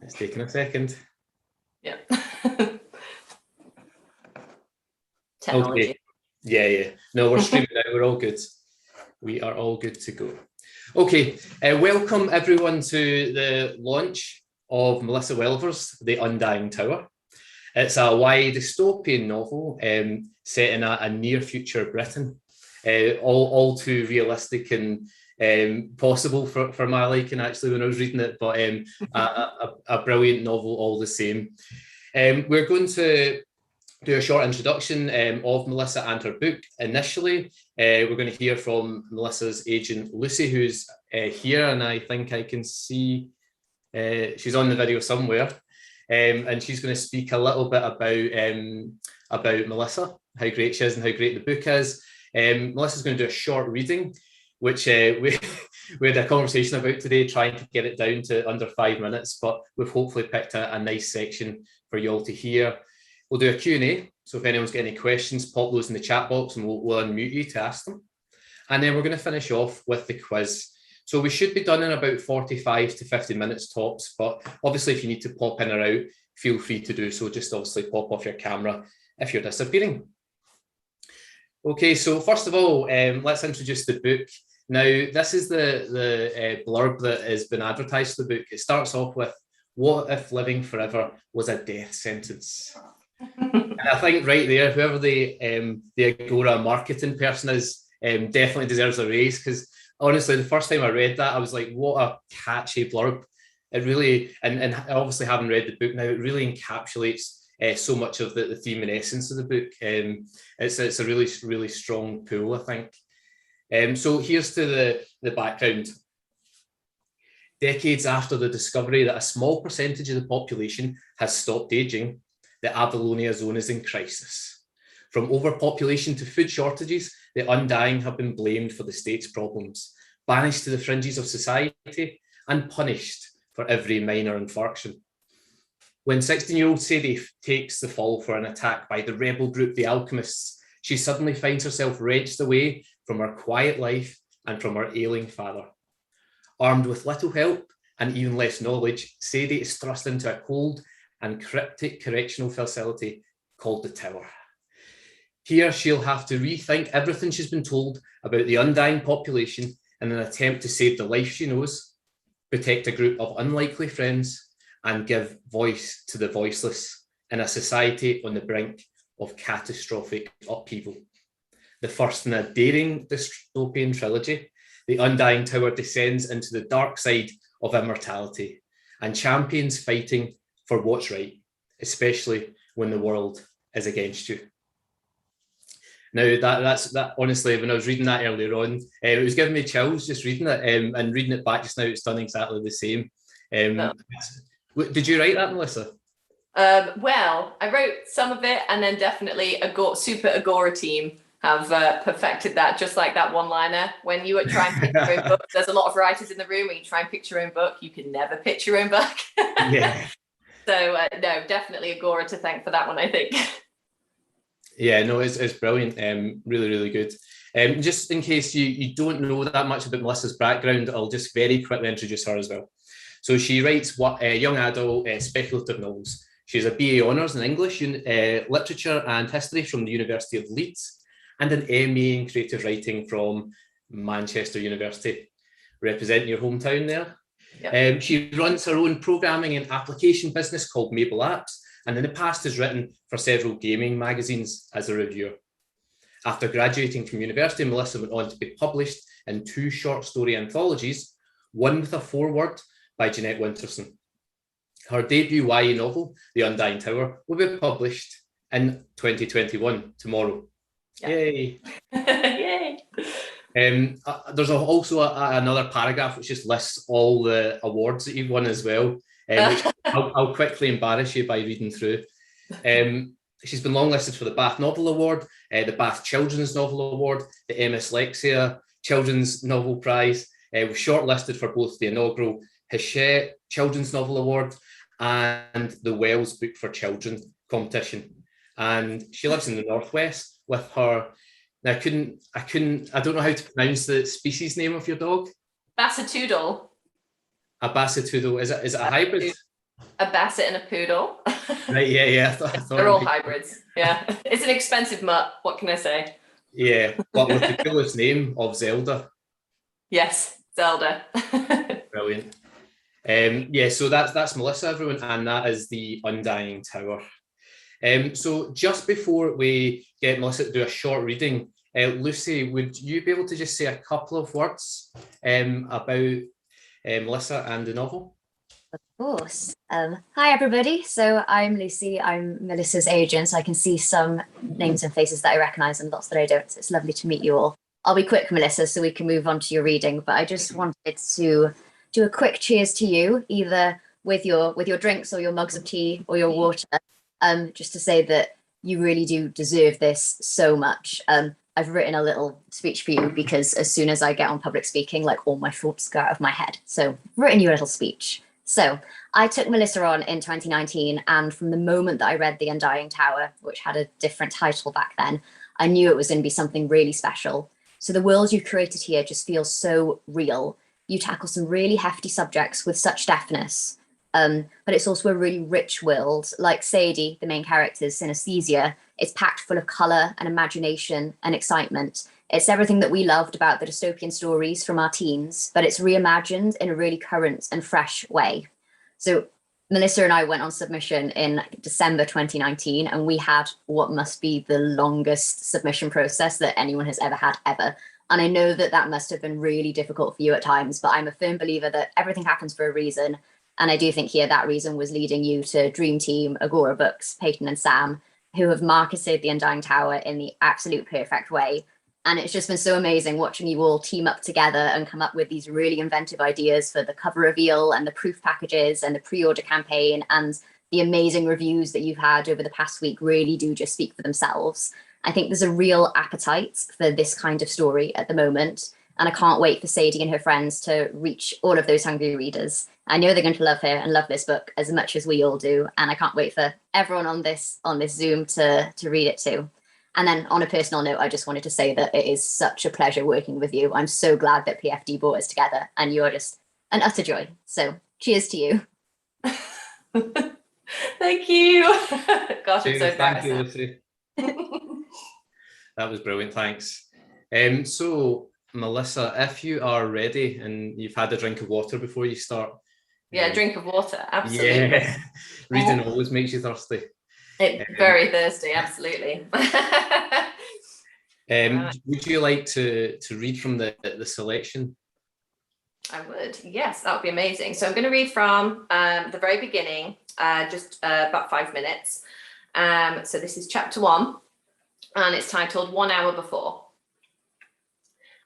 It's taking a second. Yeah. Technology. Okay. Yeah. No, we're streaming now. We're all good. We are all good to go. Okay. Welcome everyone to the launch of Melissa Welliver's The Undying Tower. It's a YA dystopian novel set in a near future Britain. All too realistic and possible for my liking, actually, when I was reading it, but a brilliant novel all the same. We're going to do a short introduction of Melissa and her book. Initially, we're going to hear from Melissa's agent, Lucy, who's here, and I think I can see she's on the video somewhere. And she's going to speak a little bit about Melissa, how great she is and how great the book is. Melissa's going to do a short reading, which we had a conversation about today, trying to get it down to under 5 minutes, but we've hopefully picked a nice section for you all to hear. We'll do a Q&A, so if anyone's got any questions, pop those in the chat box and we'll unmute you to ask them. And then we're going to finish off with the quiz. So we should be done in about 45 to 50 minutes tops, but obviously if you need to pop in or out, feel free to do so. Just obviously pop off your camera if you're disappearing. Okay, so first of all, let's introduce the book. Now, this is the blurb that has been advertised for the book. It starts off with, "What if living forever was a death sentence?" And I think right there, whoever the Agora marketing person is, definitely deserves a raise, because honestly, the first time I read that, I was like, what a catchy blurb. It really, and obviously having read the book now, it really encapsulates so much of the theme and essence of the book. It's a really, really strong pull, I think. So here's to the background. Decades after the discovery that a small percentage of the population has stopped aging, the Avalonia zone is in crisis. From overpopulation to food shortages, the Undying have been blamed for the state's problems, banished to the fringes of society, and punished for every minor infraction. When 16-year-old Sadie takes the fall for an attack by the rebel group, the Alchemists, she suddenly finds herself wrenched away from her quiet life and from her ailing father. Armed with little help and even less knowledge, Sadie is thrust into a cold and cryptic correctional facility called the Tower. Here, she'll have to rethink everything she's been told about the undying population in an attempt to save the life she knows, protect a group of unlikely friends, and give voice to the voiceless in a society on the brink of catastrophic upheaval. The first in a daring dystopian trilogy, The Undying Tower descends into the dark side of immortality and champions fighting for what's right, especially when the world is against you. Now, that's honestly, when I was reading that earlier on, it was giving me chills just reading it, and reading it back just now, it's done exactly the same. Did you write that, Melissa? Well, I wrote some of it, and then definitely Super Agora team have perfected that, just like that one-liner. When you try and pick your own book, there's a lot of writers in the room. When you try and pick your own book, you can never pitch your own book. Yeah. So no, definitely Agora to thank for that one, I think. Yeah, no, it's brilliant. Really, really good. Just in case you don't know that much about Melissa's background, I'll just very quickly introduce her as well. So she writes young adult speculative novels. She's a BA Honours in English, Literature and History from the University of Leeds, and an MA in Creative Writing from Manchester University, representing your hometown there. Yep. She runs her own programming and application business called Mabel Apps, and in the past has written for several gaming magazines as a reviewer. After graduating from university, Melissa went on to be published in 2 short story anthologies, one with a foreword by Jeanette Winterson. Her debut YA novel, The Undying Tower, will be published in 2021, tomorrow. Yeah. Yay! Yay! There's also another paragraph which just lists all the awards that you've won as well, which I'll quickly embarrass you by reading through. She's been longlisted for the Bath Novel Award, the Bath Children's Novel Award, the MS Lexia Children's Novel Prize, was shortlisted for both the inaugural Hachette Children's Novel Award and the Wells Book for Children competition. And she lives in the Northwest with her. Now I don't know how to pronounce the species name of your dog. Bassatoodle. A Bassatoodle. Is it a hybrid? A basset and a poodle. Right, yeah. I thought They're all hybrids. Yeah. It's an expensive mutt. What can I say? Yeah, but with the coolest name of Zelda. Yes, Zelda. Brilliant. Yeah, so that's Melissa, everyone, and that is the Undying Tower. So just before we get Melissa to do a short reading, Lucy, would you be able to just say a couple of words about Melissa and the novel? Of course. Hi, everybody. So I'm Lucy. I'm Melissa's agent. So I can see some names and faces that I recognise and lots that I don't. So it's lovely to meet you all. I'll be quick, Melissa, so we can move on to your reading. But I just wanted to do a quick cheers to you, either with your drinks or your mugs of tea or your water, just to say that you really do deserve this so much. I've written a little speech for you because as soon as I get on public speaking, like all my thoughts go out of my head. So I've written you a little speech. So I took Melissa on in 2019, and from the moment that I read The Undying Tower, which had a different title back then, I knew it was going to be something really special. So the world you've created here just feels so real. You tackle some really hefty subjects with such deftness, but it's also a really rich world. Like Sadie, the main character's synesthesia, it's packed full of colour and imagination and excitement. It's everything that we loved about the dystopian stories from our teens, but it's reimagined in a really current and fresh way. So Melissa and I went on submission in December 2019, and we had what must be the longest submission process that anyone has ever had, ever. And I know that that must have been really difficult for you at times, but I'm a firm believer that everything happens for a reason. And I do think here that reason was leading you to Dream Team, Agora Books, Peyton and Sam, who have marketed The Undying Tower in the absolute perfect way. And it's just been so amazing watching you all team up together and come up with these really inventive ideas for the cover reveal and the proof packages and the pre-order campaign, and the amazing reviews that you've had over the past week really do just speak for themselves. I think there's a real appetite for this kind of story at the moment, and I can't wait for Sadie and her friends to reach all of those hungry readers. I know they're going to love her and love this book as much as we all do, and I can't wait for everyone on this Zoom to read it too. And then on a personal note, I just wanted to say that it is such a pleasure working with you. I'm so glad that PFD brought us together, and you're just an utter joy. So cheers to you. Thank you. Gosh, I'm so Thank you, Lucy. That was brilliant, thanks. So Melissa, if you are ready and you've had a drink of water before you start. Yeah, drink of water, absolutely. Yeah, reading always makes you thirsty. Very thirsty, absolutely. Would you like to read from the selection? I would, yes, that would be amazing. So I'm going to read from the very beginning, just about 5 minutes. So this is chapter 1, and it's titled 1 Hour Before.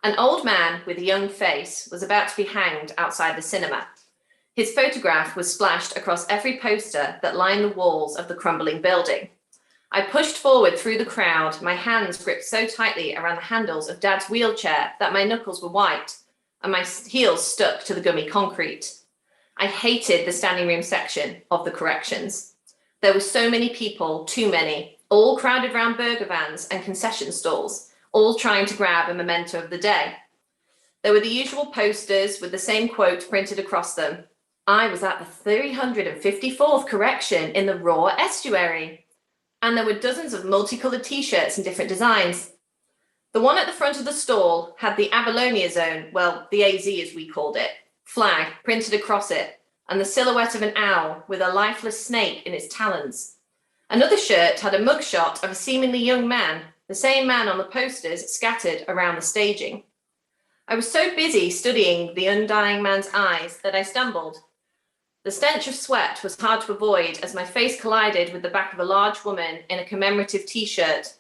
An old man with a young face was about to be hanged outside the cinema. His photograph was splashed across every poster that lined the walls of the crumbling building. I pushed forward through the crowd, my hands gripped so tightly around the handles of Dad's wheelchair that my knuckles were white and my heels stuck to the gummy concrete. I hated the standing room section of the corrections. There were so many people, too many, all crowded round burger vans and concession stalls, all trying to grab a memento of the day. There were the usual posters with the same quote printed across them. I was at the 354th correction in the raw estuary. And there were dozens of multicolored t-shirts in different designs. The one at the front of the stall had the Avalonia Zone, well, the AZ as we called it, flag printed across it, and the silhouette of an owl with a lifeless snake in its talons. Another shirt had a mugshot of a seemingly young man, the same man on the posters scattered around the staging. I was so busy studying the undying man's eyes that I stumbled. The stench of sweat was hard to avoid as my face collided with the back of a large woman in a commemorative t-shirt.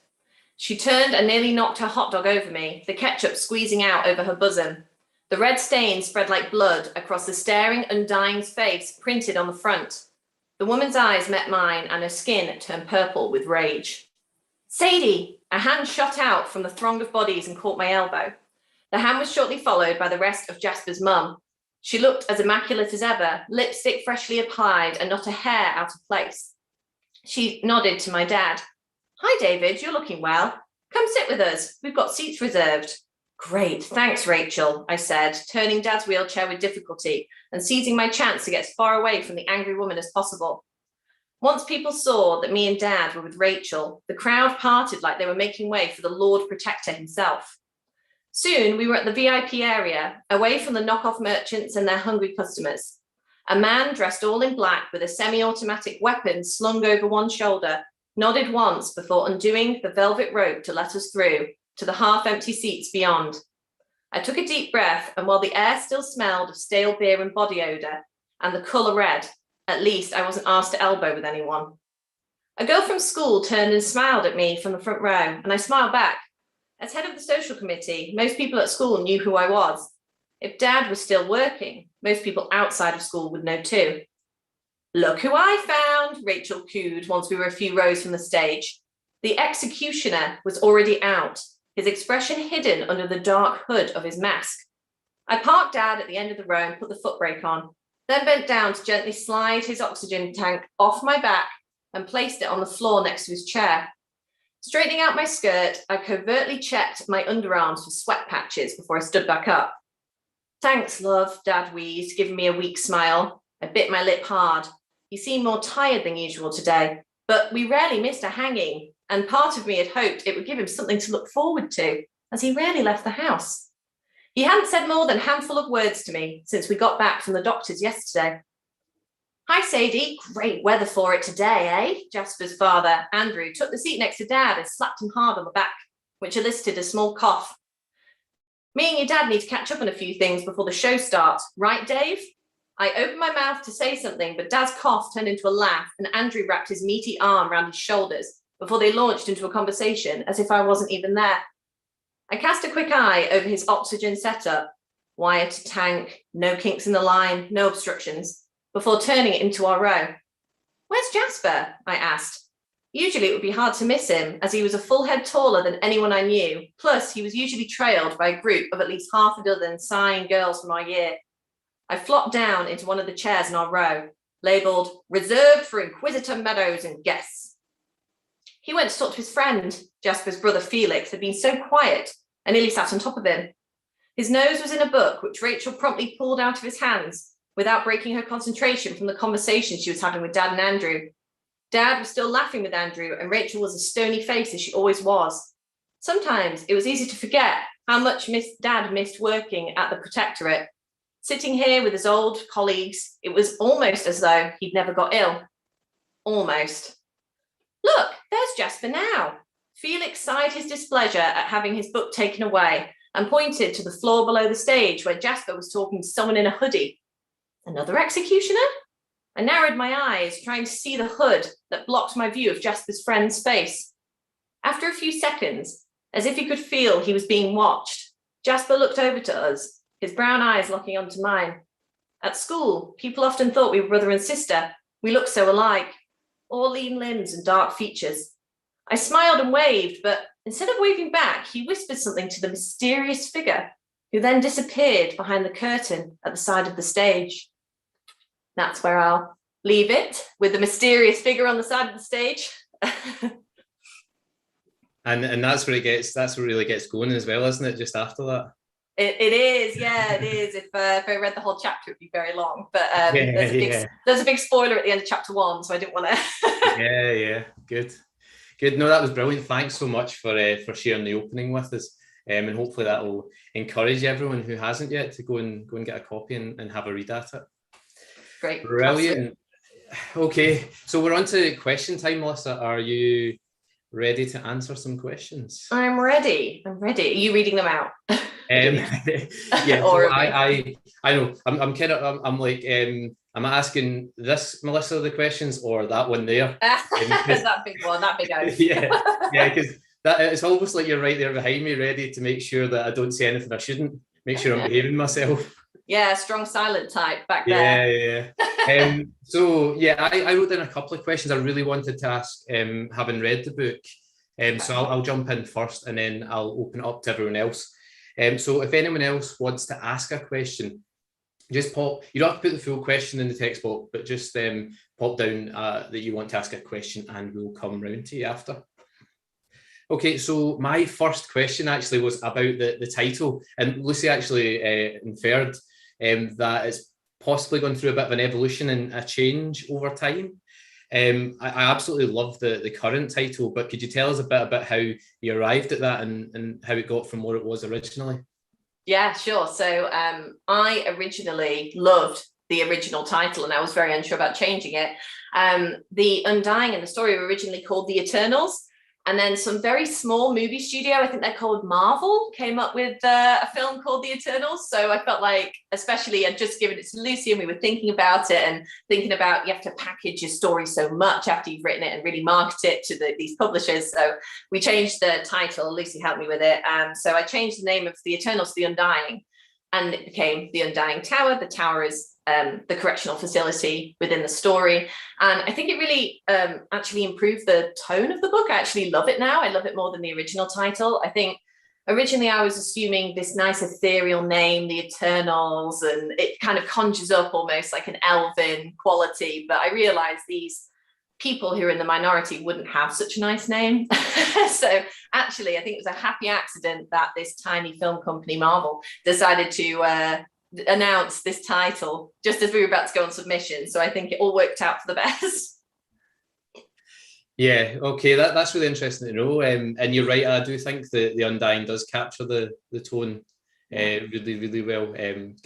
She turned and nearly knocked her hot dog over me, the ketchup squeezing out over her bosom. The red stain spread like blood across the staring, undying face printed on the front. The woman's eyes met mine and her skin turned purple with rage. Sadie! A hand shot out from the throng of bodies and caught my elbow. The hand was shortly followed by the rest of Jasper's mum. She looked as immaculate as ever, lipstick freshly applied and not a hair out of place. She nodded to my dad. Hi, David, you're looking well. Come sit with us. We've got seats reserved. Great, thanks, Rachel, I said, turning Dad's wheelchair with difficulty and seizing my chance to get as far away from the angry woman as possible. Once people saw that me and Dad were with Rachel, the crowd parted like they were making way for the Lord Protector himself. Soon we were at the VIP area, away from the knockoff merchants and their hungry customers. A man dressed all in black with a semi-automatic weapon slung over one shoulder nodded once before undoing the velvet rope to let us through to the half-empty seats beyond. I took a deep breath, and while the air still smelled of stale beer and body odour, and the colour red, at least I wasn't asked to elbow with anyone. A girl from school turned and smiled at me from the front row, and I smiled back. As head of the social committee, most people at school knew who I was. If Dad was still working, most people outside of school would know too. "Look who I found," Rachel cooed once we were a few rows from the stage. The executioner was already out, his expression hidden under the dark hood of his mask. I parked Dad at the end of the row and put the foot brake on, then bent down to gently slide his oxygen tank off my back and placed it on the floor next to his chair. Straightening out my skirt, I covertly checked my underarms for sweat patches before I stood back up. "Thanks, love," Dad wheezed, giving me a weak smile. I bit my lip hard. He seemed more tired than usual today, but we rarely missed a hanging, and part of me had hoped it would give him something to look forward to, as he rarely left the house. He hadn't said more than a handful of words to me since we got back from the doctor's yesterday. "Hi, Sadie. Great weather for it today, eh?" Jasper's father, Andrew, took the seat next to Dad and slapped him hard on the back, which elicited a small cough. "Me and your dad need to catch up on a few things before the show starts, right, Dave?" I opened my mouth to say something, but Dad's cough turned into a laugh, and Andrew wrapped his meaty arm around his shoulders before they launched into a conversation as if I wasn't even there. I cast a quick eye over his oxygen setup, wire to tank, no kinks in the line, no obstructions, before turning it into our row. "Where's Jasper?" I asked. Usually it would be hard to miss him, as he was a full head taller than anyone I knew, plus he was usually trailed by a group of at least half a dozen sighing girls from our year. I flopped down into one of the chairs in our row, labelled "Reserved for Inquisitor Meadows and Guests." He went to talk to his friend. Jasper's brother Felix had been so quiet, I nearly sat on top of him. His nose was in a book, which Rachel promptly pulled out of his hands without breaking her concentration from the conversation she was having with Dad and Andrew. Dad was still laughing with Andrew, and Rachel was as stony faced as she always was. Sometimes it was easy to forget how much Dad missed working at the Protectorate. Sitting here with his old colleagues, it was almost as though he'd never got ill. Almost. "Look, there's Jasper now." Felix sighed his displeasure at having his book taken away and pointed to the floor below the stage where Jasper was talking to someone in a hoodie. "Another executioner?" I narrowed my eyes, trying to see the hood that blocked my view of Jasper's friend's face. After a few seconds, as if he could feel he was being watched, Jasper looked over to us, his brown eyes locking onto mine. At school, people often thought we were brother and sister. We looked so alike, all lean limbs and dark features. I smiled and waved, but instead of waving back, he whispered something to the mysterious figure, who then disappeared behind the curtain at the side of the stage. That's where I'll leave it, with the mysterious figure on the side of the stage. And that's where it really gets going as well, isn't it? Just after that. It is, yeah, it is. If I read the whole chapter, it'd be very long. But there's a big spoiler at the end of chapter 1, so I didn't want to. Yeah, good. No, that was brilliant. Thanks so much for sharing the opening with us, and hopefully that will encourage everyone who hasn't yet to go and get a copy and have a read at it. Great, brilliant. Okay, so we're on to question time, Melissa. Are you ready to answer some questions? I'm ready. Are you reading them out? Yeah, or I know. I'm kind of. I'm like. Am I asking this Melissa the questions or that one there? That big one, that big oaf. yeah, because it's almost like you're right there behind me, ready to make sure that I don't say anything I shouldn't. Make sure I'm behaving myself. Yeah, strong silent type back there. Yeah. So yeah, I wrote down a couple of questions I really wanted to ask, having read the book. So I'll jump in first, and then I'll open it up to everyone else. So if anyone else wants to ask a question, just pop. You don't have to put the full question in the text box, but just pop down that you want to ask a question, and we'll come round to you after. Okay, so my first question actually was about the title, and Lucy actually inferred that it's possibly gone through a bit of an evolution and a change over time. I absolutely love the current title, but could you tell us a bit about how you arrived at that and how it got from what it was originally? Yeah, sure. So I originally loved the original title, and I was very unsure about changing it. The Undying and the story were originally called The Eternals. And then some very small movie studio, I think they're called Marvel, came up with a film called The Eternals. So I felt like, especially I'd just given it to Lucy and we were thinking about it and thinking about you have to package your story so much after you've written it and really market it to these publishers. So we changed the title. Lucy helped me with it. So I changed the name of The Eternals to The Undying, and it became The Undying Tower. The tower is the correctional facility within the story. And I think it really actually improved the tone of the book. I actually love it now. I love it more than the original title. I think originally I was assuming this nice ethereal name, the Eternals, and it kind of conjures up almost like an elven quality. But I realized these people who are in the minority wouldn't have such a nice name. So actually, I think it was a happy accident that this tiny film company, Marvel, decided to announce this title just as we were about to go on submission. So I think it all worked out for the best. Yeah, okay, that's really interesting to know. And you're right, I do think the Undying does capture the tone really, really well,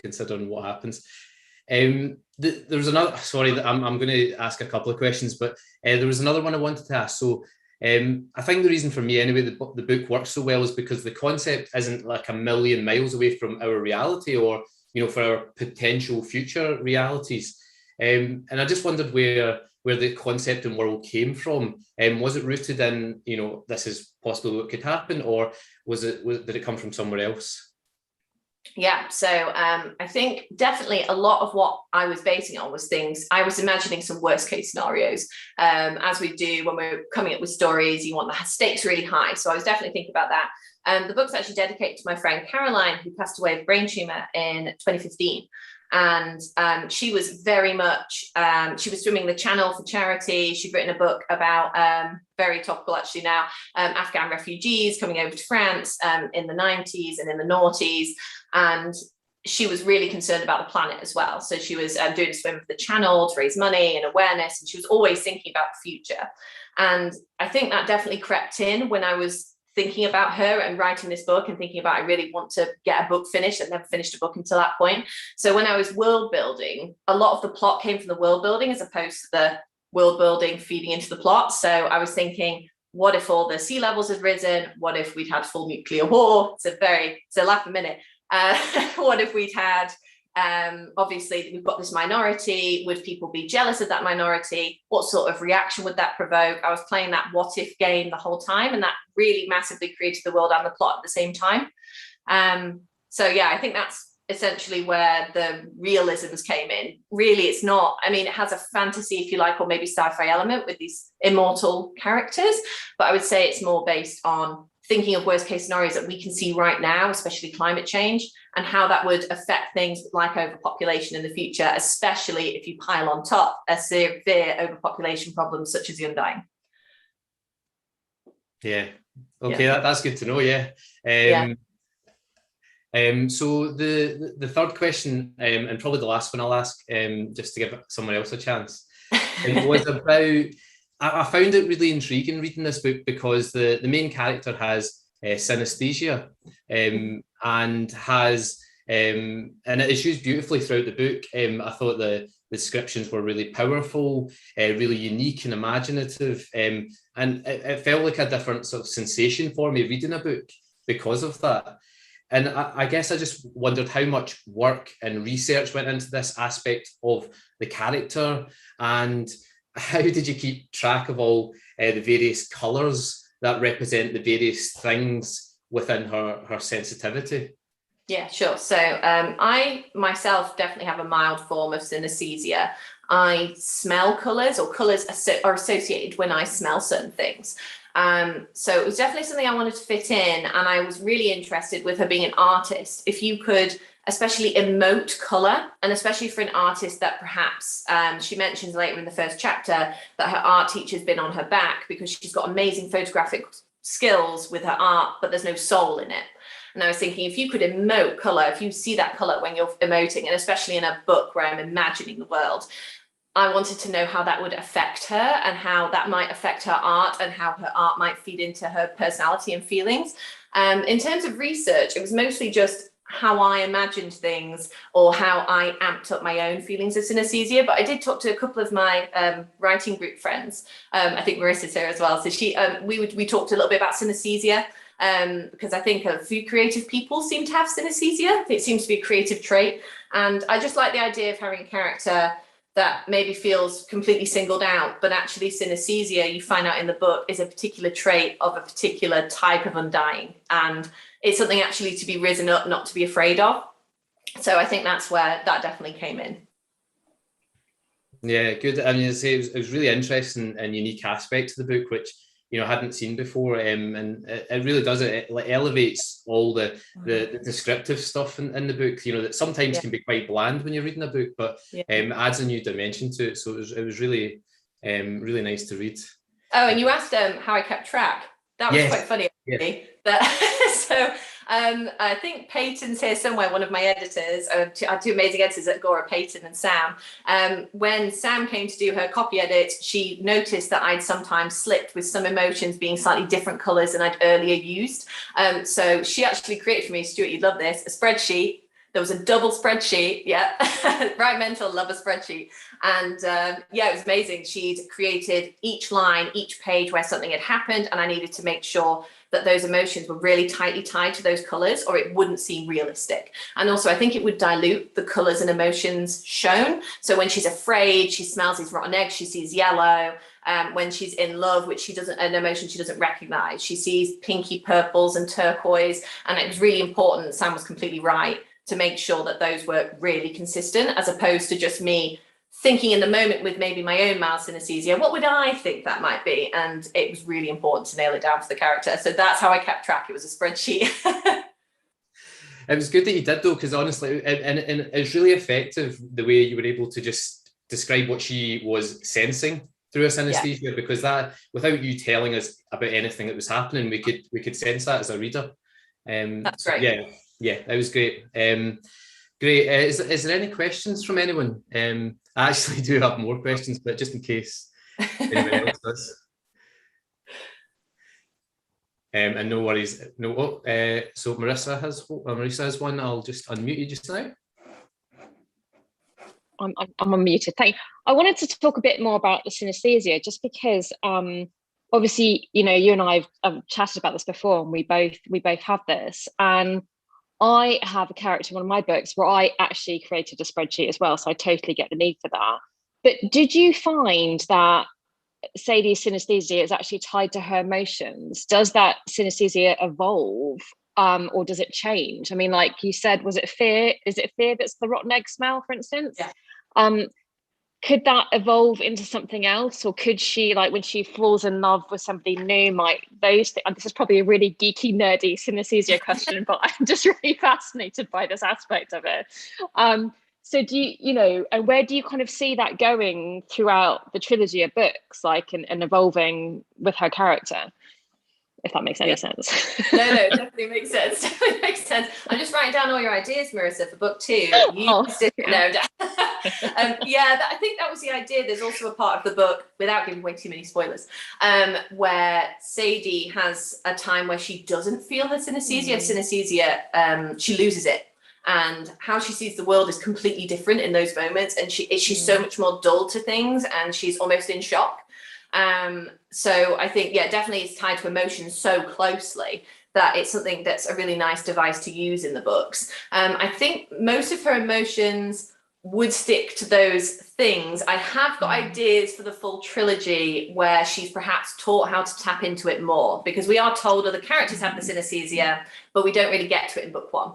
considering what happens. There was another, sorry, I'm going to ask a couple of questions, but there was another one I wanted to ask. So I think the reason for me anyway, the book works so well is because the concept isn't like a million miles away from our reality or, you know, for our potential future realities. And I just wondered where the concept and world came from. Was it rooted in, you know, this is possibly what could happen, or did it come from somewhere else? Yeah, so I think definitely a lot of what I was basing on was things, I was imagining some worst case scenarios. As we do when we're coming up with stories, you want the stakes really high. So I was definitely thinking about that. The book's actually dedicated to my friend Caroline, who passed away of brain tumor in 2015. And she was very much, she was swimming the Channel for charity. She'd written a book about, very topical actually now, Afghan refugees coming over to France in the 90s and in the noughties. And she was really concerned about the planet as well. So she was doing a swim for the Channel to raise money and awareness. And she was always thinking about the future. And I think that definitely crept in when I was thinking about her and writing this book and thinking about I really want to get a book finished. I'd never finished a book until that point. So when I was world building, a lot of the plot came from the world building as opposed to the world building feeding into the plot. So I was thinking, what if all the sea levels had risen? What if we'd had full nuclear war? It's a laugh a minute. What if we'd had, obviously we've got this minority, would people be jealous of that minority? What sort of reaction would that provoke? I was playing that what if game the whole time, and that really massively created the world and the plot at the same time. So yeah, I think that's essentially where the realisms came in. Really, it's not, I mean, it has a fantasy, if you like, or maybe sci-fi element with these immortal characters, but I would say it's more based on thinking of worst case scenarios that we can see right now, especially climate change, and how that would affect things like overpopulation in the future, especially if you pile on top a severe overpopulation problem such as the Undying. Yeah. Okay, Yeah. That's good to know. Yeah. So the third question, and probably the last one I'll ask, just to give someone else a chance, was about. I found it really intriguing reading this book because the main character has synesthesia, and has and it is used beautifully throughout the book. I thought the descriptions were really powerful, really unique and imaginative, and it felt like a different sort of sensation for me reading a book because of that. And I guess I just wondered how much work and research went into this aspect of the character, and how did you keep track of all the various colours that represent the various things within her sensitivity? Yeah, sure. So I myself definitely have a mild form of synesthesia. I smell colours, or colours are associated when I smell certain things. So it was definitely something I wanted to fit in, and I was really interested with her being an artist. If you could especially emote colour, and especially for an artist that perhaps, she mentions later in the first chapter that her art teacher's been on her back because she's got amazing photographic skills with her art, but there's no soul in it. And I was thinking, if you could emote color, if you see that color when you're emoting, and especially in a book where I'm imagining the world, I wanted to know how that would affect her and how that might affect her art and how her art might feed into her personality and feelings. In terms of research, it was mostly just how I imagined things or how I amped up my own feelings of synesthesia. But I did talk to a couple of my writing group friends. I think Marissa's here as well. So we talked a little bit about synesthesia. Because I think a few creative people seem to have synesthesia. It seems to be a creative trait. And I just like the idea of having a character that maybe feels completely singled out, but actually synesthesia, you find out in the book, is a particular trait of a particular type of undying. And it's something actually to be risen up, not to be afraid of. So I think that's where that definitely came in. Yeah, good. I mean, it was really interesting and unique aspect to the book, which I hadn't seen before, and it really does it elevates all the descriptive stuff in the book. That sometimes can be quite bland when you're reading a book, but adds a new dimension to it. So it was really really nice to read. Oh, and you asked how I kept track. That was quite funny, actually. So I think Peyton's here somewhere, one of my editors. I have two amazing editors at Agora, Peyton and Sam. When Sam came to do her copy edit, she noticed that I'd sometimes slipped with some emotions being slightly different colours than I'd earlier used. So she actually created for me, Stuart, you'd love this, a spreadsheet. There was a double spreadsheet, right mental, love a spreadsheet. And it was amazing. She'd created each line, each page where something had happened, and I needed to make sure that those emotions were really tightly tied to those colours or it wouldn't seem realistic. And also I think it would dilute the colours and emotions shown. So when she's afraid, she smells these rotten eggs, she sees yellow. When she's in love, which an emotion she doesn't recognise, she sees pinky purples and turquoise. And it was really important, Sam was completely right, to make sure that those were really consistent, as opposed to just me thinking in the moment with maybe my own mild synesthesia, what would I think that might be? And it was really important to nail it down for the character. So that's how I kept track. It was a spreadsheet. It was good that you did, though, because honestly, and it's really effective the way you were able to just describe what she was sensing through her synesthesia, because that, without you telling us about anything that was happening, we could sense that as a reader. That's right. Yeah, that was great. Great. Is there any questions from anyone? I actually do have more questions, but just in case anyone else does. And no worries. No. So Marissa has one. I'll just unmute you just now. I'm unmuted. Thank you. I wanted to talk a bit more about the synesthesia, just because obviously, you and I have chatted about this before, and we both have this. And I have a character in one of my books where I actually created a spreadsheet as well, so I totally get the need for that. But did you find that Sadie's synesthesia is actually tied to her emotions? Does that synesthesia evolve, or does it change? I mean, like you said, was it fear? Is it fear that's the rotten egg smell, for instance? Yeah. Could that evolve into something else, or could she, like when she falls in love with somebody new, might those and this is probably a really geeky, nerdy synesthesia question, but I'm just really fascinated by this aspect of it. So do you, and where do you kind of see that going throughout the trilogy of books, like and evolving with her character? If that makes any sense. No, it definitely makes sense. Definitely makes sense. I'm just writing down all your ideas, Marissa, for book 2. I think that was the idea. There's also a part of the book, without giving away too many spoilers, where Sadie has a time where she doesn't feel her synesthesia. Synesthesia, she loses it. And how she sees the world is completely different in those moments. And she's so much more dull to things, and she's almost in shock. So I think, definitely it's tied to emotions so closely that it's something that's a really nice device to use in the books. I think most of her emotions would stick to those things. I have got ideas for the full trilogy where she's perhaps taught how to tap into it more, because we are told other characters have the synesthesia, but we don't really get to it in book 1.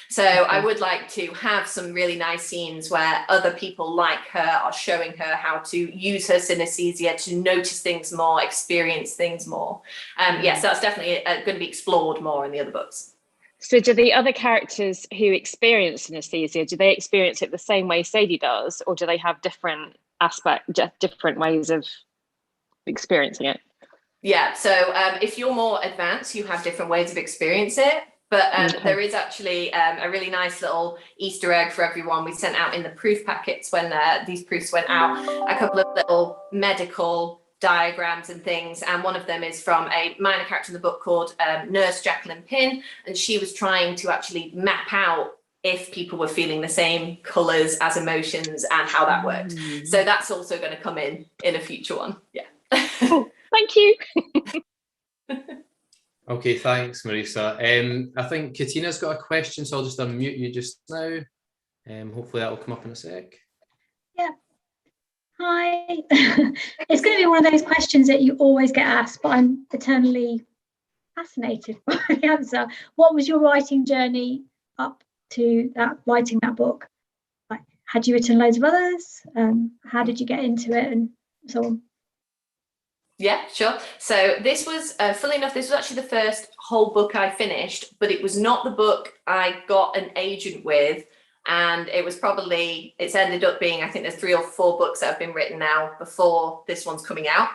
So I would like to have some really nice scenes where other people like her are showing her how to use her synesthesia to notice things more, experience things more. So that's definitely going to be explored more in the other books. So do the other characters who experience synesthesia, do they experience it the same way Sadie does, or do they have different ways of experiencing it? Yeah, so if you're more advanced, you have different ways of experiencing it. But there is actually a really nice little Easter egg for everyone. We sent out in the proof packets when these proofs went out, a couple of little medical diagrams and things. And one of them is from a minor character in the book called Nurse Jacqueline Pin. And she was trying to actually map out if people were feeling the same colours as emotions and how that worked. So that's also going to come in a future one. Yeah. Oh, thank you. Okay, thanks, Marisa. I think Katina's got a question, so I'll just unmute you just now. Hopefully that will come up in a sec. Yeah. Hi. It's going to be one of those questions that you always get asked, but I'm eternally fascinated by the answer. What was your writing journey up to writing that book? Like, had you written loads of others? How did you get into it, and so on? Yeah, sure. So this was, funnily enough, this was actually the first whole book I finished, but it was not the book I got an agent with. And it was probably, it's ended up being, I think there's 3 or 4 books that have been written now before this one's coming out.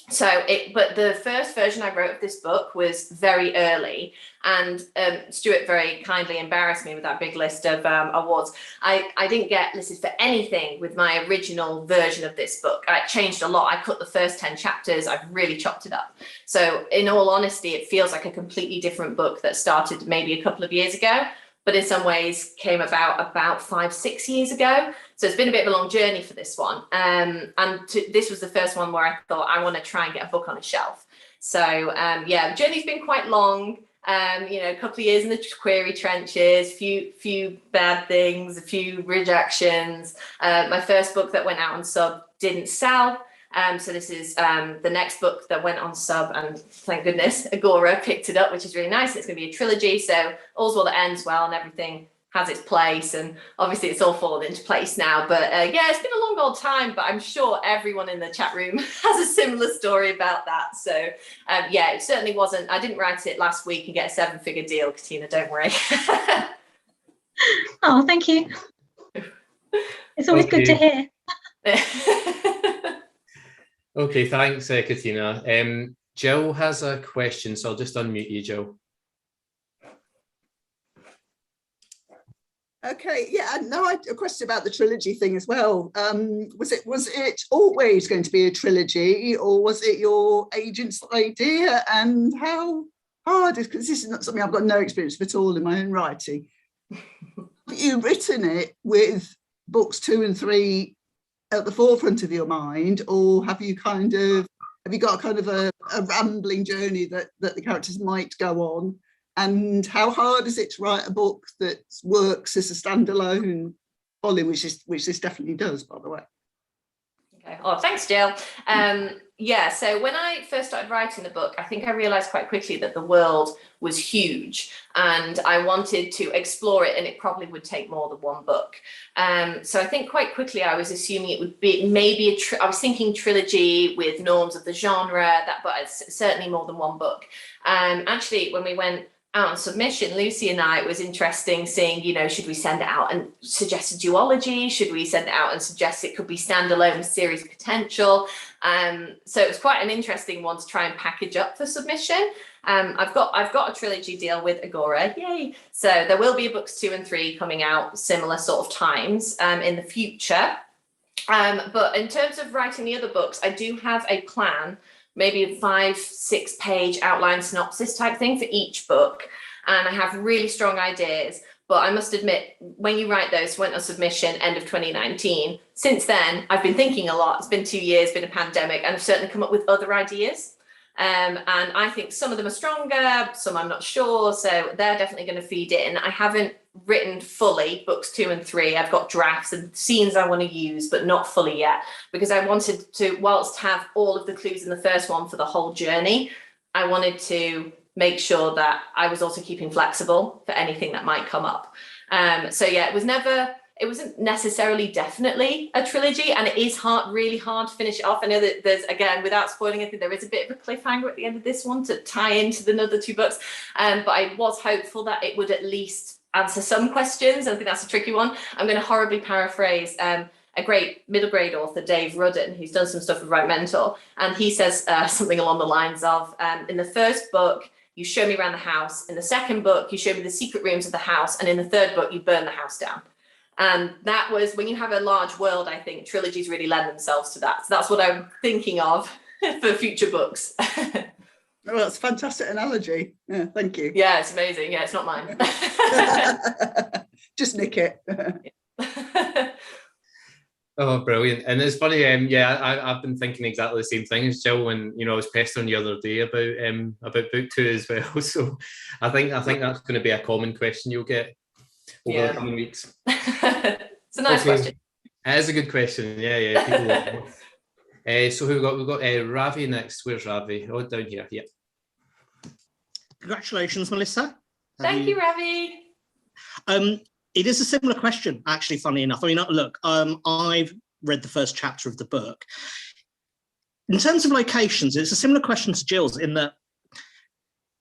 But the first version I wrote of this book was very early, and Stuart very kindly embarrassed me with that big list of awards. I didn't get listed for anything with my original version of this book. I changed a lot. I cut the first 10 chapters. I've really chopped it up. So in all honesty, it feels like a completely different book that started maybe a couple of years ago, but in some ways came about 5-6 years ago. So it's been a bit of a long journey for this one. This was the first one where I thought I want to try and get a book on a shelf. So the journey's been quite long. A couple of years in the query trenches, few bad things, a few rejections. My first book that went out on sub didn't sell. So this is the next book that went on sub, and thank goodness Agora picked it up, which is really nice. It's going to be a trilogy, so all's well that ends well, and everything has its place, and obviously it's all fallen into place now. But it's been a long old time, but I'm sure everyone in the chat room has a similar story about that. So it certainly wasn't, I didn't write it last week and get a 7-figure deal, Katina, don't worry. Oh, thank you. It's always good to hear. Okay, thanks, Katina. Jill has a question, so I'll just unmute you, Jill. Okay, yeah, no, a question about the trilogy thing as well. Was it always going to be a trilogy, or was it your agent's idea? And how hard is, because this is not something I've got no experience of at all in my own writing. Have you written it with books 2 and 3 at the forefront of your mind, or have you got kind of a rambling journey that the characters might go on? And how hard is it to write a book that works as a standalone volume, which this definitely does, by the way? Okay. Oh, thanks, Jill. So when I first started writing the book, I think I realized quite quickly that the world was huge, and I wanted to explore it, and it probably would take more than one book. So I think quite quickly I was assuming it would be maybe I was thinking trilogy with norms of the genre, but it's certainly more than one book. Actually, when we went out on submission, Lucy and I, it was interesting seeing, should we send it out and suggest a duology? Should we send it out and suggest it could be standalone with series potential? So it was quite an interesting one to try and package up for submission. I've got a trilogy deal with Agora, yay! So there will be books 2 and 3 coming out similar sort of times in the future. But in terms of writing the other books, I do have a plan, maybe a 5-6 page outline synopsis type thing for each book. And I have really strong ideas, but I must admit, when you write those, went on submission end of 2019. Since then, I've been thinking a lot. It's been 2 years, been a pandemic, and I've certainly come up with other ideas. And I think some of them are stronger, some I'm not sure. So they're definitely going to feed in. I haven't written fully books 2 and 3. I've got drafts and scenes I want to use, but not fully yet, because I wanted to, whilst have all of the clues in the first one for the whole journey, I wanted to make sure that I was also keeping flexible for anything that might come up. It wasn't necessarily definitely a trilogy, and it is really hard to finish it off. I know that there's, again, without spoiling anything, there is a bit of a cliffhanger at the end of this one to tie into the other 2 books. But I was hopeful that it would at least answer some questions. I think that's a tricky one. I'm going to horribly paraphrase a great middle grade author, Dave Rudden, who's done some stuff with Right Mentor, and he says something along the lines of, in the first book, you show me around the house. In the second book, you show me the secret rooms of the house. And in the third book, you burn the house down. And that was, when you have a large world, I think trilogies really lend themselves to that. So that's what I'm thinking of for future books. Oh, that's a fantastic analogy. Yeah, thank you. Yeah, it's amazing. Yeah, it's not mine. Just nick it. Oh, brilliant. And it's funny, I've been thinking exactly the same thing as Jill when, I was pestering the other day about book 2 as well. So I think that's going to be a common question you'll get over the coming weeks. It's a nice question. It is a good question. Yeah. People love it. So who we got? We've got Ravi next. Where's Ravi? Oh, down here. Yeah. Congratulations, Melissa. Thank you, Ravi. It is a similar question, actually, funny enough. I mean, look, I've read the first chapter of the book. In terms of locations, it's a similar question to Jill's in that,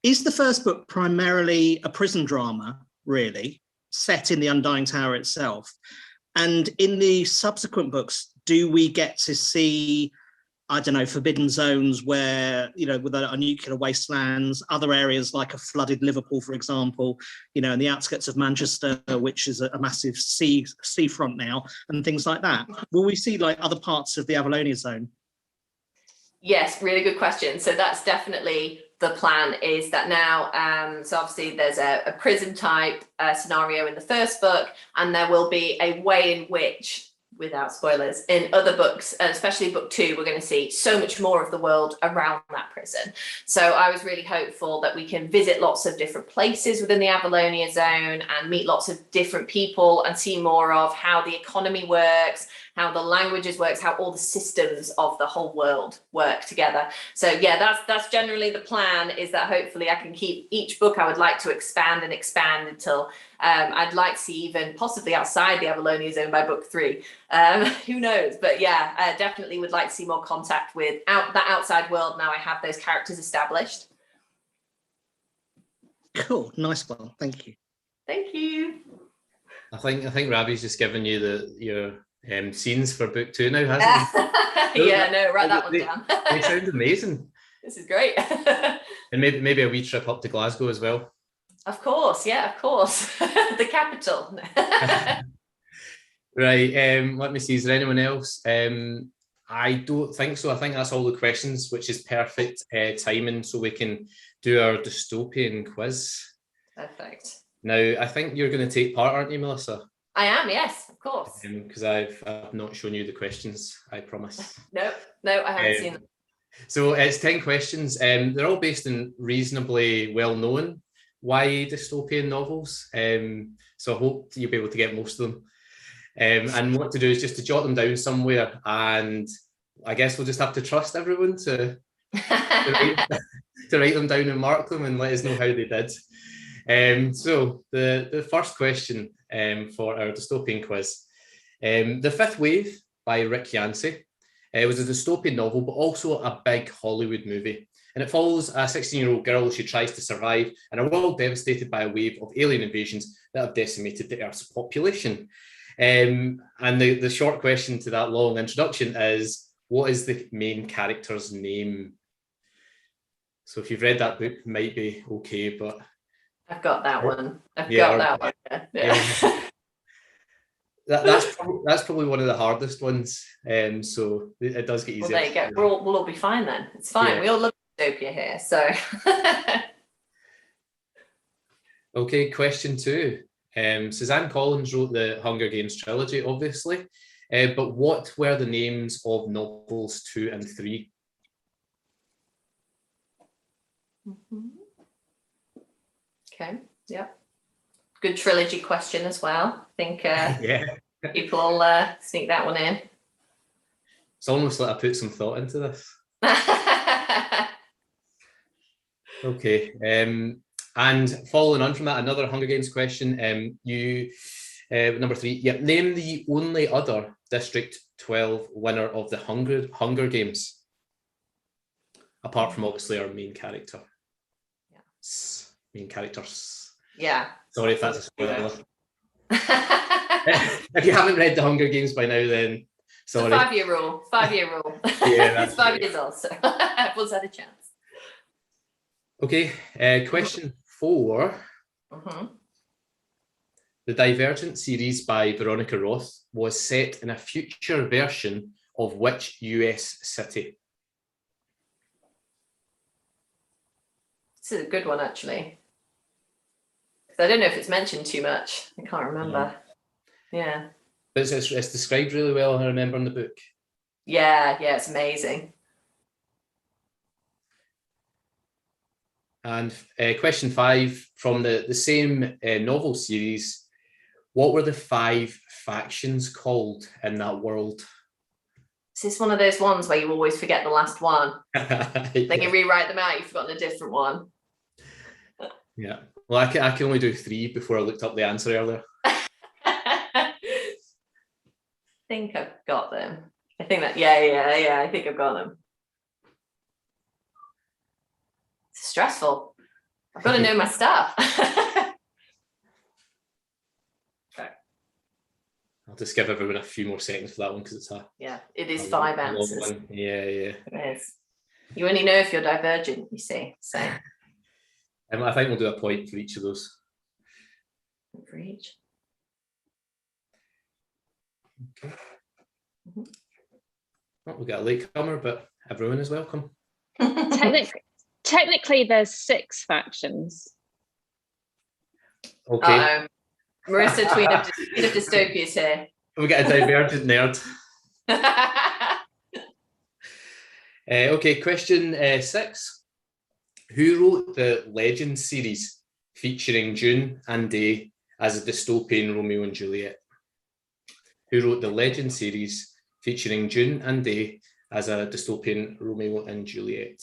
is the first book primarily a prison drama, really, set in the Undying Tower itself? And in the subsequent books, do we get to see, I don't know, forbidden zones where, with a nuclear wastelands, other areas like a flooded Liverpool, for example, in the outskirts of Manchester, which is a massive seafront now, and things like that? Will we see like other parts of the Avalonia zone? Yes, really good question. So that's definitely the plan, is that now, so obviously there's a prison type scenario in the first book, and there will be a way in which, without spoilers, in other books, especially book 2, we're going to see so much more of the world around that prison. So I was really hopeful that we can visit lots of different places within the Avalonia zone and meet lots of different people and see more of how the economy works, how the languages works, how all the systems of the whole world work together. So yeah, that's generally the plan, is that hopefully I can keep each book. I would like to expand until I'd like to see even possibly outside the Avalonia zone by book 3. Who knows? But yeah, I definitely would like to see more contact with that outside world now I have those characters established. Cool, nice one. Thank you. Thank you. I think Ravi's just given you your scenes for book 2 now, hasn't he? Yeah, no, write that one down. They sound amazing. This is great. And maybe a wee trip up to Glasgow as well. Of course, yeah, of course. The capital. Right, let me see, is there anyone else? I don't think so. I think that's all the questions, which is perfect timing, so we can do our dystopian quiz. Perfect. Now, I think you're going to take part, aren't you, Melissa? I am, yes, of course. Because I've not shown you the questions, I promise. No, I haven't seen them. So it's 10 questions. They're all based in reasonably well-known YA dystopian novels. So I hope you'll be able to get most of them. And what to do is just to jot them down somewhere, and I guess we'll just have to trust everyone to write them down and mark them and let us know how they did. So the first question for our dystopian quiz. The Fifth Wave by Rick Yancey was a dystopian novel, but also a big Hollywood movie. And it follows a 16-year-old girl. She tries to survive in a world devastated by a wave of alien invasions that have decimated the Earth's population. And the short question to that long introduction is, what is the main character's name? So if you've read that book, it might be okay, but... I've got that one. I've got that one. Yeah. That's probably one of the hardest ones. So it does get easier. Well, there you go. We'll all be fine then. It's fine. Yeah. We all love dystopia here. So. Okay, question 2. Suzanne Collins wrote the Hunger Games trilogy, obviously, but what were the names of novels 2 and 3? Mm-hmm. Okay, yep. Good trilogy question as well. I think people will sneak that one in. It's almost like I put some thought into this. Okay, and following on from that, another Hunger Games question. Number 3. Yep. Name the only other District 12 winner of the Hunger Games, apart from obviously our main character. Yeah. Main characters. Yeah. Sorry if that's a spoiler. If you haven't read The Hunger Games by now, then sorry. The 5-year rule. 5-year rule. Yeah, It's 5 years old, so everyone's had a chance. Okay, question 4. The Divergent series by Veronica Roth was set in a future version of which US city? This is a good one, actually. I don't know if it's mentioned too much. I can't remember. Yeah. But it's described really well, I remember, in the book. Yeah, it's amazing. And question 5, from the same novel series, what were the 5 factions called in that world? Is this one of those ones where you always forget the last one? Yeah. Then you rewrite them out, you've forgotten a different one. Yeah. Well, I can only do 3 before I looked up the answer earlier. I think I've got them. I think that, yeah, I think I've got them. It's stressful. I've got to know my stuff. Okay. I'll just give everyone a few more seconds for that one because it's it is 5 answers. One. Yeah. It is. You only know if you're divergent, you see. So I think we'll do a point for each of those. for each. Okay. Well, we've got a latecomer, but everyone is welcome. Technically, there's 6 factions. Okay. Uh-oh. Marissa, Queen of Dystopia's here. We get a divergent nerd. Okay, question 6. Who wrote the Legend series featuring June and Day as a dystopian Romeo and Juliet? Who wrote the Legend series featuring June and Day as a dystopian Romeo and Juliet?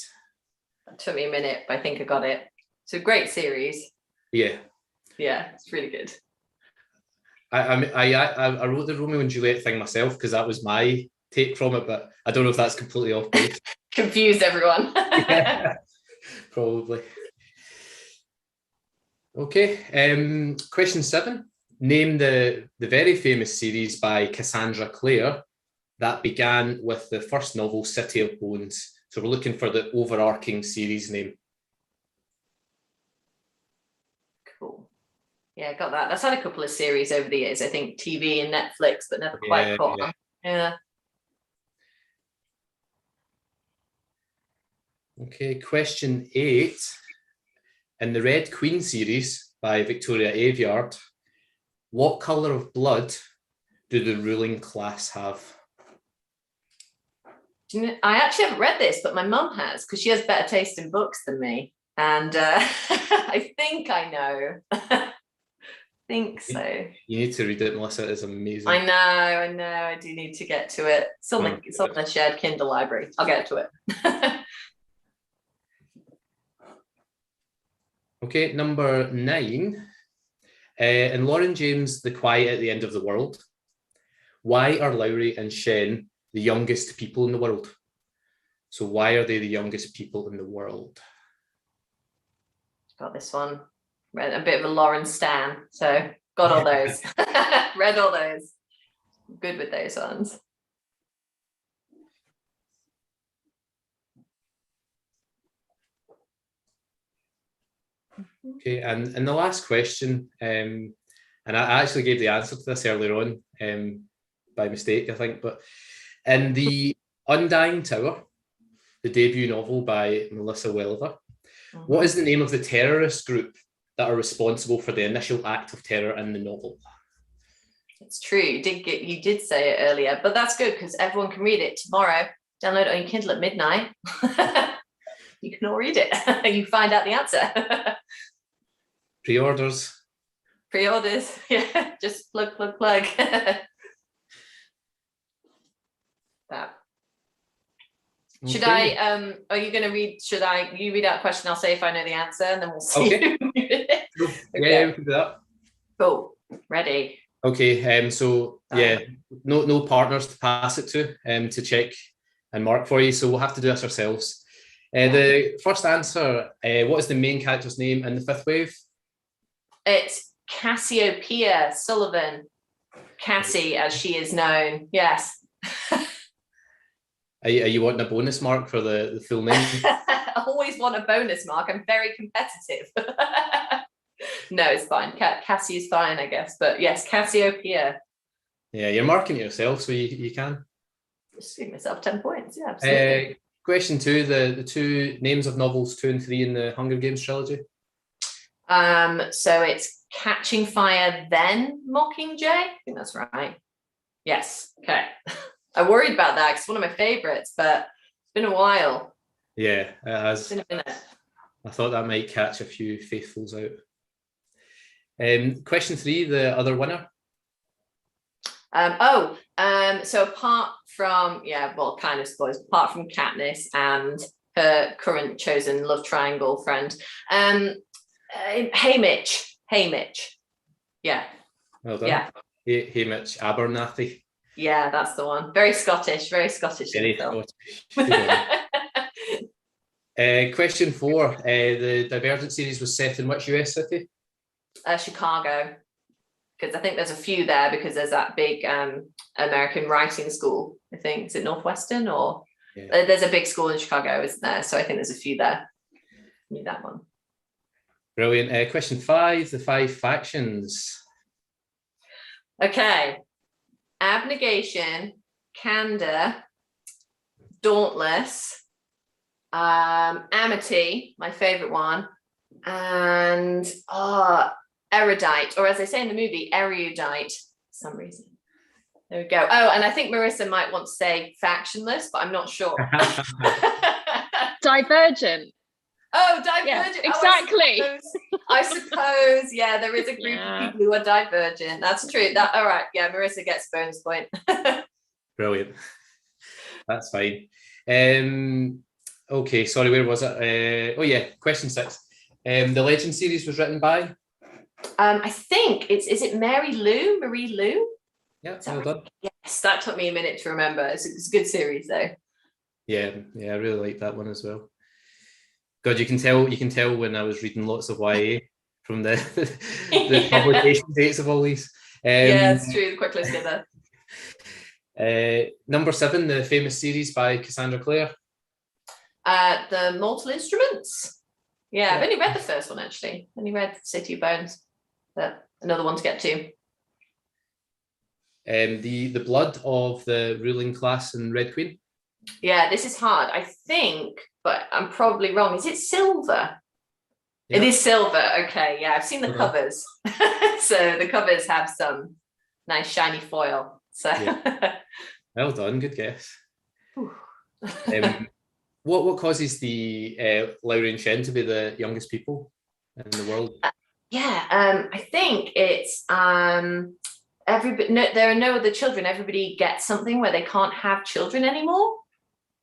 It took me a minute, but I think I got it. It's a great series. Yeah. Yeah, it's really good. I wrote the Romeo and Juliet thing myself because that was my take from it, but I don't know if that's completely off base. Confused everyone. Yeah, probably. Okay, question 7. Name the very famous series by Cassandra Clare that began with the first novel, City of Bones. So we're looking for the overarching series name. Cool. Yeah, got that. That's had a couple of series over the years, I think TV and Netflix, but never quite caught on. Yeah. Okay, question 8. In the Red Queen series by Victoria Aveyard, what colour of blood do the ruling class have? Do you know, I actually haven't read this, but my mum has, because she has better taste in books than me. And I think I know. I think so. You need to read it, Melissa. It's amazing. I know. I do need to get to it. It's on the shared Kindle library. I'll get to it. Okay, number 9. In Lauren James' The Quiet at the End of the World, why are Lowry and Shen the youngest people in the world? So why are they the youngest people in the world? Got this one. Read a bit of a Lauren stan, so got all those. Read all those. Good with those ones. Okay, and the last question, and I actually gave the answer to this earlier on by mistake, I think, but in the Undying Tower, the debut novel by Melissa Welliver, what is the name of the terrorist group that are responsible for the initial act of terror in the novel? It's true. You did say it earlier, but that's good because everyone can read it tomorrow. Download it on your Kindle at midnight. You can all read it. You find out the answer. Pre-orders. Pre-orders. Yeah, just plug. That. Should Okay. are you going to read, you read out a question, I'll say if I know the answer, and then we'll see. Okay. Yeah, we can do that. Cool. Ready. Okay, so yeah, no partners to pass it to check and mark for you, so we'll have to do this ourselves. The first answer, what is the main character's name in the 5th wave? It's Cassiopeia Sullivan. Cassie, as she is known. Yes. Are you wanting a bonus mark for the full name? I always want a bonus mark. I'm very competitive. No, it's fine. Cassie is fine, I guess. But yes, Cassiopeia. Yeah, you're marking it yourself, so you can. Just give myself 10 points. Yeah, absolutely. Question 2, the 2 names of novels 2 and 3 in the Hunger Games trilogy. So it's Catching Fire, then Mockingjay. I think that's right. Yes. Okay. I worried about that because it's one of my favorites, but it's been a while. Yeah, it has. It's been a minute. I thought that might catch a few faithfuls out. Question 3, the other winner. So apart from, kind of spoilers, apart from Katniss and her current chosen love triangle friend, Haymitch. Yeah. Well done. Yeah. Haymitch Abernathy. Yeah, that's the one. Very Scottish. Very Scottish. Question 4, the Divergent series was set in which US city? Chicago. Because I think there's a few there because there's that big American writing school. I think, is it Northwestern or there's a big school in Chicago, isn't there? So I think there's a few there. Knew that one. Brilliant. Question 5, the 5 factions. Okay. Abnegation, Candor, Dauntless, Amity, my favorite one, and Erudite, or as they say in the movie, erudite, for some reason. There we go. Oh, and I think Marissa might want to say factionless, but I'm not sure. Divergent. Oh, divergent. Yeah, exactly. I suppose, yeah, there is a group of people who are divergent. That's true. All right. Yeah, Marissa gets a bonus point. Brilliant. That's fine. Okay, sorry, where was it? Question 6. The Legend series was written by? I think is it Marie Lu? Yeah, well done. Yes, that took me a minute to remember. It's a good series though. Yeah, I really like that one as well. God, you can tell when I was reading lots of YA from the publication dates of all these. Yeah, it's true. The quick list there. Number 7, the famous series by Cassandra Clare. The Mortal Instruments. Yeah, I've only read the first one actually. Only read City of Bones, but another one to get to. The blood of the ruling class in Red Queen. Yeah, this is hard. I think, but I'm probably wrong. Is it silver? Yeah. It is silver. Okay, yeah, I've seen the covers. So the covers have some nice shiny foil. So well done, good guess. What causes the Laurian Shen to be the youngest people in the world? I think it's everybody. No, there are no other children. Everybody gets something where they can't have children anymore.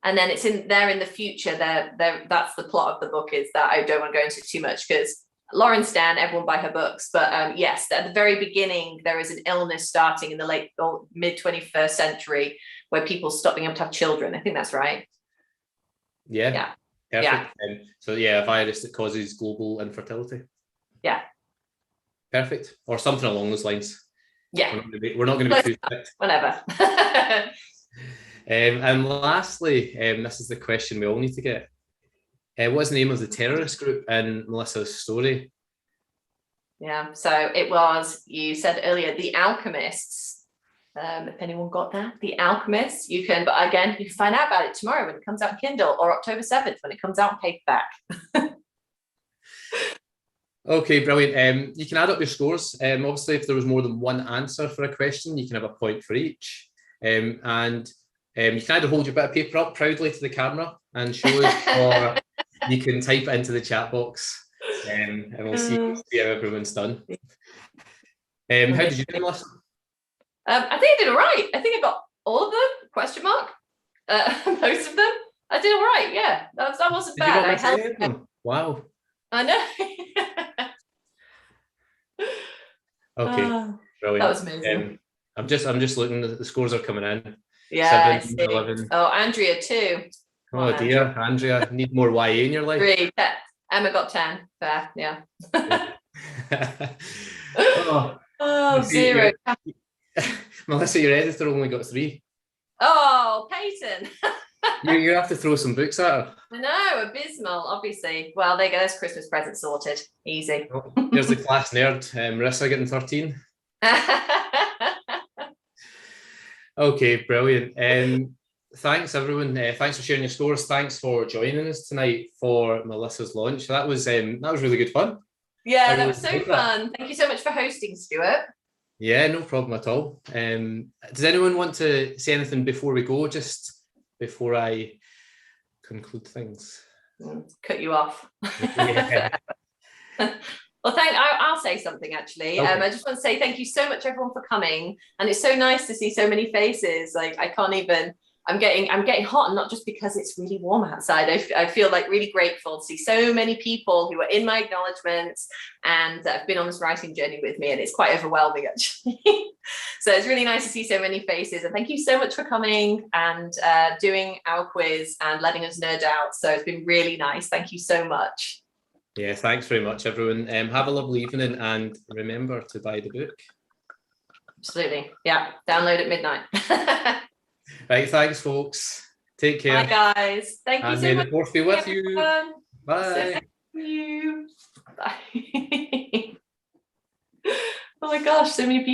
And then it's in the future. That's the plot of the book, is that I don't want to go into too much because Lauren Stan, everyone buy her books. But yes, at the very beginning, there is an illness starting in the late or mid 21st century where people stop being able to have children. I think that's right. Yeah. Perfect. Yeah. A virus that causes global infertility. Yeah. Perfect. Or something along those lines. Yeah. We're not going to be too strict. Whatever. And lastly, this is the question we all need to get. What's the name of the terrorist group in Melissa's story? Yeah, so it was, you said earlier, the Alchemists. If anyone got that, the Alchemists, you can, but again, you can find out about it tomorrow when it comes out in Kindle, or October 7th when it comes out in paperback. Okay, brilliant. You can add up your scores. Obviously, if there was more than one answer for a question, you can have a point for each. And you can either hold your bit of paper up proudly to the camera and show us, or you can type it into the chat box, and we'll see how everyone's done. How did you do, Melissa? I think I did all right. I think I got all of them, question mark. Most of them. I did all right, yeah. That wasn't bad. Wow. I know. Okay, brilliant. That was amazing. I'm just looking, the scores are coming in. Yeah. 7, 11. Oh, Andrea too. Oh dear, Andrea, need more YA in your life. 3. Emma got 10. Fair, yeah. Oh, Oh, zero. Melissa, your editor only got 3. Oh, Peyton. You have to throw some books at her. I know, abysmal, obviously. Well, there you go. There's Christmas present sorted. Easy. Oh, there's the class nerd. Marissa getting 13. Okay, brilliant. Thanks, everyone. Thanks for sharing your scores. Thanks for joining us tonight for Melissa's launch. That was really good fun. Yeah, that was so fun. Thank you so much for hosting, Stuart. Yeah, no problem at all. Does anyone want to say anything before we go, just before I conclude things? Cut you off. Yeah. Well, I'll say something actually. Okay. I just want to say thank you so much, everyone, for coming. And it's so nice to see so many faces. Like I can't even. I'm getting hot, and not just because it's really warm outside. I feel like really grateful to see so many people who are in my acknowledgements and that have been on this writing journey with me, and it's quite overwhelming actually. So it's really nice to see so many faces, and thank you so much for coming and doing our quiz and letting us nerd out. So it's been really nice. Thank you so much. Yeah, thanks very much, everyone. Have a lovely evening, and remember to buy the book. Absolutely. Yeah, download at midnight. Right, thanks, folks. Take care. Bye, guys. Thank you and so may much. the force be with you. Everyone. Bye. Thank you. Bye. Oh my gosh, so many people.